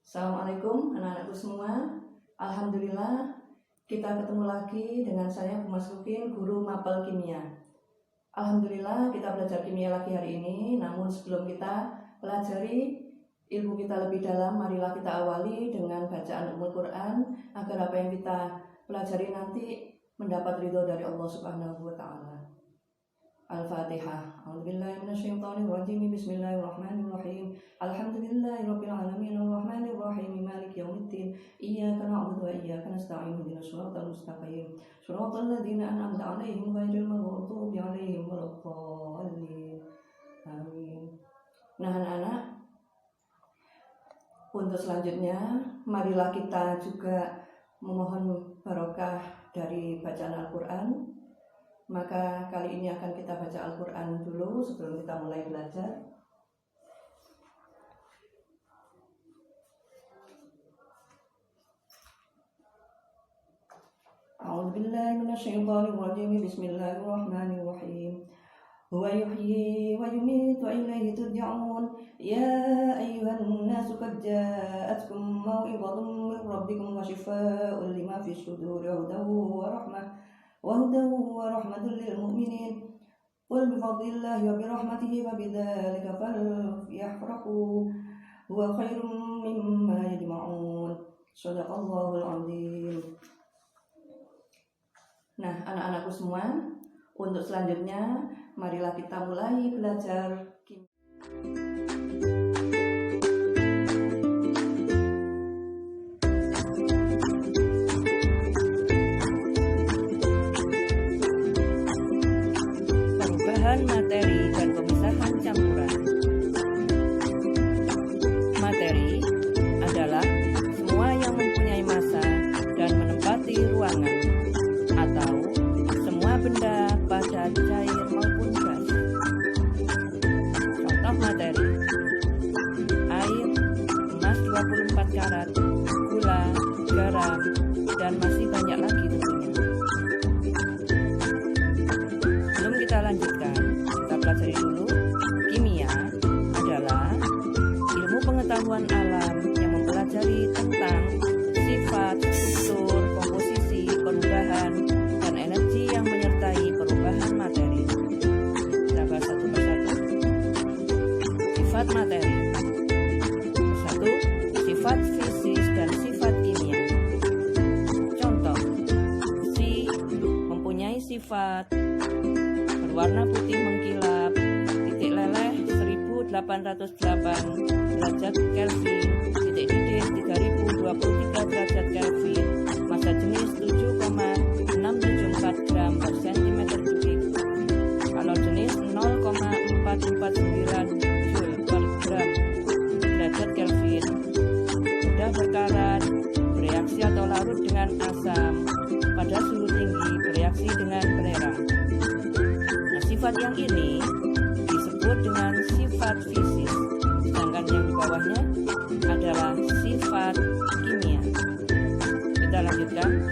Assalamualaikum anak-anakku semua. Alhamdulillah kita ketemu lagi dengan saya Bu Mas Rukin, guru mapel kimia. Alhamdulillah kita belajar kimia lagi hari ini. Namun sebelum kita pelajari ilmu kita lebih dalam, marilah kita awali dengan bacaan Ummul Quran agar apa yang kita pelajari nanti mendapat ridho dari Allah Subhanahu wa taala. Al-Fatihah. A'udzubillahi minasyaitonirrajim. Bismillahirrahmanirrahim. Alhamdulillahirabbil alamin arrahmanirrahim maliki yaumiddin. Iyyaka na'budu wa iyyaka nasta'in. Ihdinas siratal mustaqim. Shiratal ladzina an'amta 'alaihim ghairil maghdubi 'alaihim waladdallin. Amin. Nah, anak-anak, untuk selanjutnya marilah kita juga memohon barokah dari bacaan Al-Qur'an. Maka kali ini akan kita baca Al-Quran dulu sebelum kita mulai belajar. A'udzubillahi minasyaitonirrajim. Bismillahirrahmanirrahim. Huwa yuhyi wa yumiitu wa ilaihi turja'un. Ya ayyuhan nasu qad ja'atkum mau'izatun min rabbikum wa shifaa'un lima fis suduri hudan wa rahmah وهدى ورحمة للمؤمنين قل بفضل الله وبرحمته فبذلك فليفرحوا هو خير مما يجمعون صدق الله العظيم. Nah, anak-anakku semua, untuk selanjutnya marilah kita mulai belajar kimia. Materi dan pemisahan campuran. Materi adalah semua yang mempunyai massa dan menempati ruangan, atau semua benda padat, cair maupun gas. Contoh materi: air, emas 24 karat, gula, garam, dan masih banyak lagi tentunya. Sebelum kita lanjutkan, pelajari dulu. Kimia adalah ilmu pengetahuan alam yang mempelajari tentang sifat, struktur, komposisi, perubahan, dan energi yang menyertai perubahan materi. Kita bahas satu persatu. Sifat materi. Satu, sifat fisis dan sifat kimia. Contoh, besi mempunyai sifat berwarna putih mengkilap, titik leleh 1808 derajat Kelvin, titik didih 3023 derajat Kelvin, massa jenis 7,674 gram per cm kubik, kalor jenis 0,449 joule per gram derajat Kelvin, mudah berkarat, bereaksi atau larut dengan asam, pada suhu tinggi bereaksi dengan belerang. Sifat yang ini disebut dengan sifat fisis, sedangkan yang di bawahnya adalah sifat kimia. Kita lanjutkan.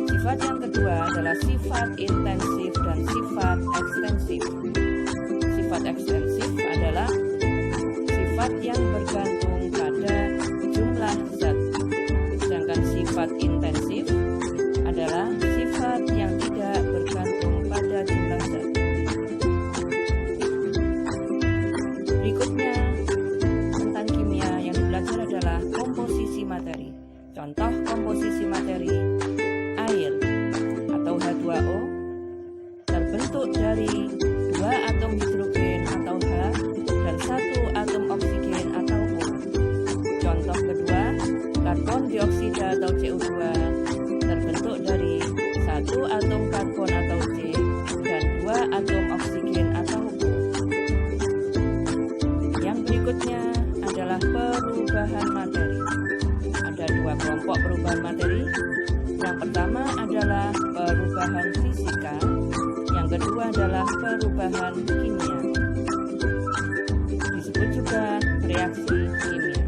Sifat yang kedua adalah sifat intensif dan sifat ekstensif. Sifat ekstensif adalah sifat yang bergantung pada jumlah zat, sedangkan sifat intensif adalah sifat yang tidak bergantung pada jumlah zat. Berikutnya tentang kimia yang dibelajar adalah komposisi materi. Contoh komposisi materi: air atau H2O terbentuk dari 2 atom hidrogen atau H dan 1 atom oksigen atau O. Contoh kedua, karbon dioksida atau CO2 terbentuk dari 1 atom karbon atau C dan 2 atom oksigen atau O. Yang berikutnya adalah perubahan materi. Ada 2 kelompok perubahan materi. Yang pertama adalah perubahan fisika, yang kedua adalah perubahan kimia. Disebut juga reaksi kimia.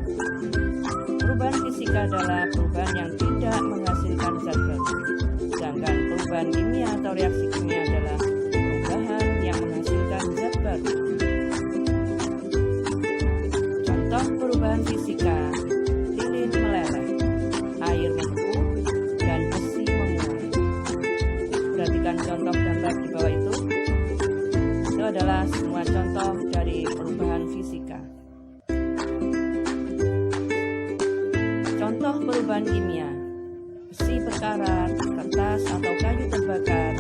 Perubahan fisika adalah perubahan yang tidak menghasilkan zat baru, sedangkan perubahan kimia atau reaksi kimia adalah perubahan yang menghasilkan zat baru. Contoh perubahan fisika adalah semua contoh dari perubahan fisika. Contoh perubahan kimia: besi berkarat, kertas atau kayu terbakar,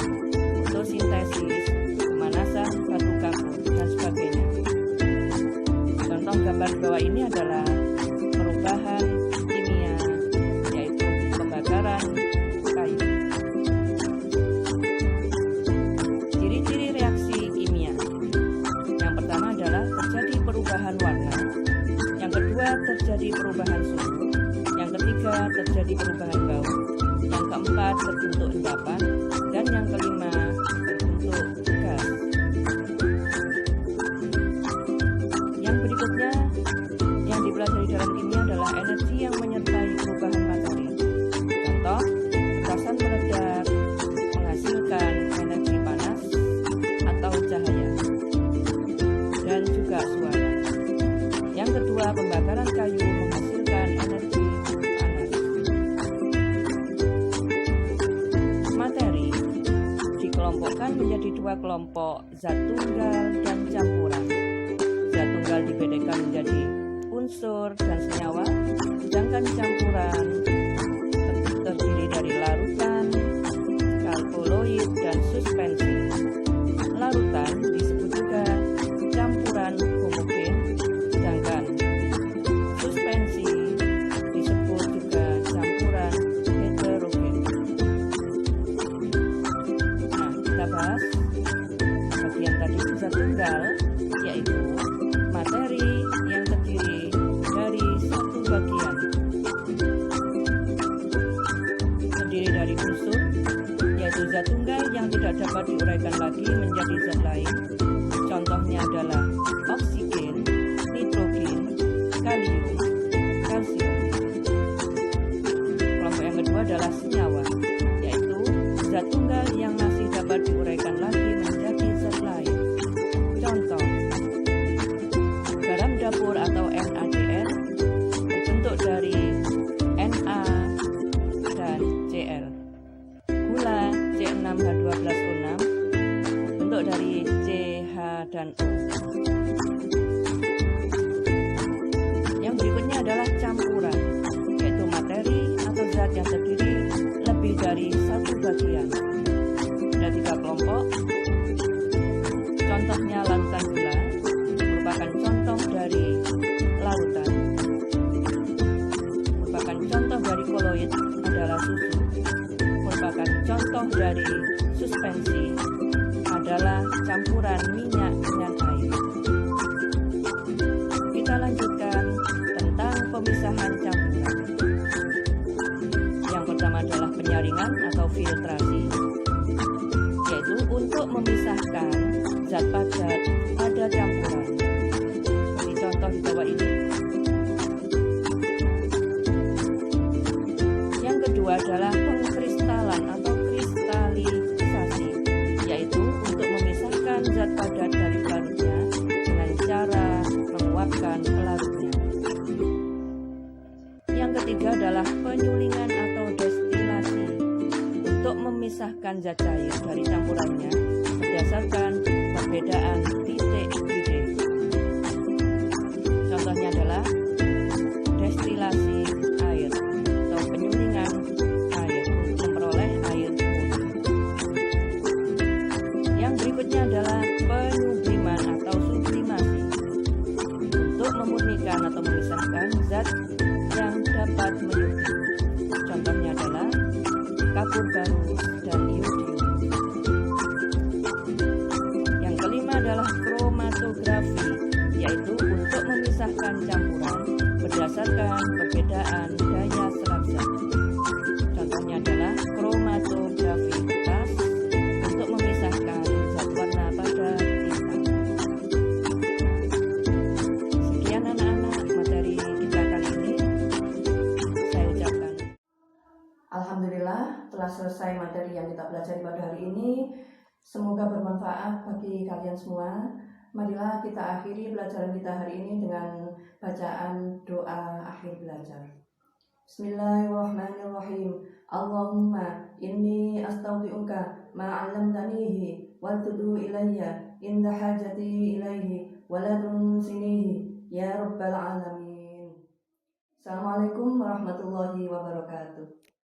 fotosintesis, pemanasan batu kapur, dan sebagainya. Contoh gambar di bawah ini adalah perubahan kimia, yaitu pembakaran kayu. Ciri-ciri reaksi kimia: yang pertama adalah terjadi perubahan warna, yang kedua terjadi perubahan suhu, yang ketiga terjadi perubahan bau, yang keempat terbentuk endapan, dan yang kelima terbentuk gas. Yang berikutnya yang dipelajari dalam kimia adalah energi yang menyertai perubahan materi. Contoh, petasan meledak menghasilkan energi panas atau cahaya, dan juga suara. Yang kedua, pembakaran kayu menghasilkan energi panas. Materi dikelompokkan menjadi dua kelompok, zat tunggal dan campuran. Zat tunggal dibedakan menjadi unsur dan senyawa, sedangkan campuran terdiri dari larutan, alkaloid, dan suspensi. Larutan disebut juga campuran homogen, sedangkan suspensi disebut juga campuran heterogen. Nah, kita bahas bagian tadi zat tunggal, yaitu materi yang terdiri dari satu bagian, terdiri dari unsur, yaitu zat tunggal yang tidak dapat diuraikan lagi menjadi zat lain. Contohnya adalah oksigen, nitrogen, kalium, kalsium. Kelompok yang kedua adalah senyawa, yaitu zat tunggal yang masih dapat diuraikan lagi menjadi zat lain. Contoh, garam dapur atau NaCl terbentuk dari Na dan Cl. Gula C6H12O6 terbentuk dari CH dan O. Yang berikutnya adalah campuran, yaitu materi atau zat yang terdiri lebih dari satu bagian. Ada tiga kelompok. Contohnya larutan gula merupakan contoh dari larutan. Merupakan contoh dari koloid adalah susu. Merupakan contoh dari suspensi adalah campuran minyak dengan air. Kita lanjutkan tentang pemisahan campuran. Yang pertama adalah penyaringan atau filtrasi, yaitu untuk memisahkan zat padat pada campuran. Seperti contoh di bawah ini. Yang kedua adalah pengkristalan atau kristalisasi, yaitu untuk memisahkan zat padat dari pelarutnya dengan cara menguapkan pelarutnya. Yang ketiga adalah penyulingan atau destilasi, untuk memisahkan zat cair dari campurannya berdasarkan perbedaan titik titik. Contohnya adalah destilasi air atau penyulingan air untuk memperoleh air putih. Yang berikutnya adalah penyubliman atau sublimasi, untuk memurnikan atau memisahkan zat yang dapat menyublim. Contohnya adalah kapur baru dan iodium. Yang kelima adalah kromatografi, yaitu untuk memisahkan campuran berdasarkan perbedaan daya serap zat. Contohnya adalah kromatografi kertas untuk memisahkan zat warna pada tinta. Sekian anak-anak materi kita kali ini. Saya ucapkan Alhamdulillah telah selesai materi yang kita pelajari pada hari ini. Semoga bermanfaat bagi kalian semua. Marilah kita akhiri pelajaran kita hari ini dengan bacaan doa akhir belajar. Bismillahirrahmanirrahim. Allahumma inni astaghfiruka ma 'allamtanihi waltudhu ilayya inda hajati ilaihi wa la tunsinihi ya rabbal alamin. Assalamualaikum warahmatullahi wabarakatuh.